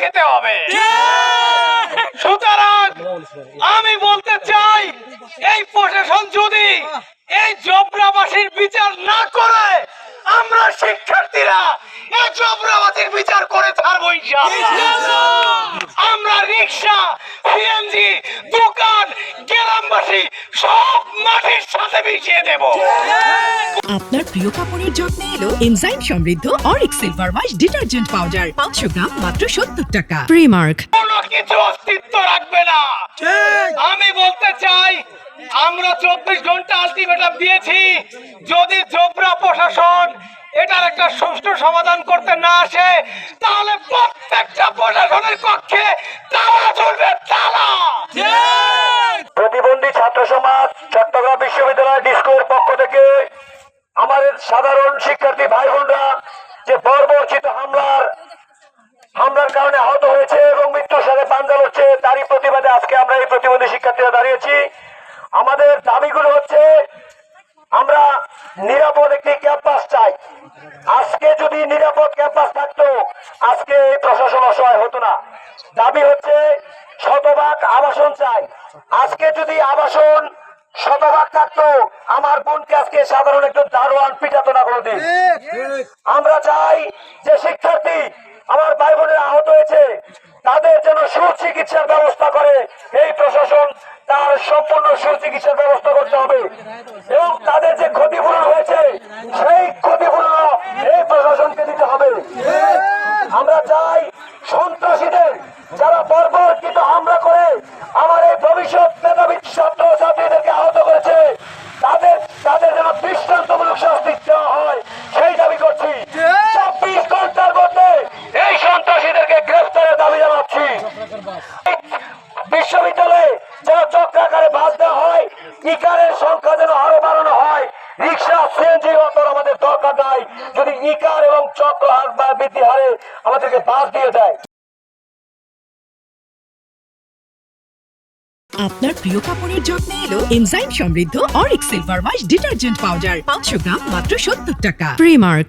খেতে হবে। সুতরাং আমি বলতে চাই, এই প্রশাসন যদি এই জবরাবাসীর বিচার না করে, আমরা শিক্ষার্থীরা এই জবরাবাসীর বিচার করে ছাড়বো ইনশাআল্লাহ। আমরা রিক্সা, সিএনজি, দোকান, গ্রামবাসী সব মাটির সাথে মিশিয়ে দেব। আপনার প্রিয় কাপড়ের যত্নে এলো এনজাইম সমৃদ্ধ Arik silver wash detergent powder 500 গ্রাম মাত্র 70 টাকা। প্রিমার্ক। কোনো কিছু অস্তিত্ব রাখবে না। আমি বলতে চাই, আমরা 24 ঘন্টা আলটিমেটাম দিয়েছি, যদি জোবরা প্রশাসন এটার একটা সুষ্ঠু সমাধান করতে না আসে, তাহলে প্রত্যেকটা প্রশাসনের কক্ষে তালা চলবে, তালা। প্রতিবন্ধী ছাত্র সমাজ চট্টগ্রাম বিশ্ববিদ্যালয় ডিস্কোর পক্ষ থেকে আমাদের সাধারণ শিক্ষার্থী ভাই বোনরা যে বর্বরচিত হামলার কারণে আহত হয়েছে এবং মৃত্যুর সাথে পাঞ্জা হচ্ছে, তারই প্রতিবাদে আজকে আমরা এই প্রতিবন্ধী শিক্ষার্থীরা দাঁড়িয়েছি। আমাদের দাবিগুলো হচ্ছে, আমরা নিরাপদ একটি ক্যাম্পাস চাই। আজকে যদি নিরাপদ ক্যাম্পাস থাকতো, আজকে এই প্রশাসন অসহায় হতো না। দাবি হচ্ছে শতভাগ আবাসন চাই। আজকে যদি আবাসন শতভাগ থাকতো, আমার বোনকে আজকে সাধারণ একটু দারোয়ান পিটাতো না কোনোদিন। আমরা চাই যে শিক্ষার্থী আমার ভাই বোনেরা আহত হয়েছে, তাদের যেন সুচিকিৎসার ব্যবস্থা করে এই প্রশাসন, তার সম্পূর্ণ সুচিকিৎসার ব্যবস্থা করতে হবে এবং তাদের যে ক্ষতিপূরণ হয়েছে সেই ক্ষতিপূরণ এই প্রশাসনকে দিতে হবে। আমরা চাই সন্ত্রাসীদের যারা বর্বরকৃত হামলা করে আমার এই ভবিষ্যৎ মেধাবী ছাত্র ছাত্রীদেরকে আহত করেছে, তাদের যেন দৃষ্টান্তমূলক শাস্তি দেওয়া হয়, সেই দাবি করছি। 24 ঘন্টার মধ্যে এই সন্ত্রাসীদেরকে গ্রেফতারের দাবি জানাচ্ছি। বিশ্ববিদ্যালয়ে যেন চক্রাকারে বাস দেওয়া হয়, ইকারের সংখ্যা যেন আরো বাড়ানো হয়। রিক্সা, সিএনজি অটোর আমাদের দরকার নাই, যদি ইকার এবং চক্র হার বা বৃদ্ধি হারে আমাদেরকে বাস দিয়ে দেয়। আপনার প্রিয় কাপড়ের যত্নে এলো এনজাইম সমৃদ্ধ Arik silver wash detergent powder 500 গ্রাম মাত্র 70 টাকা। প্রিমার্ক।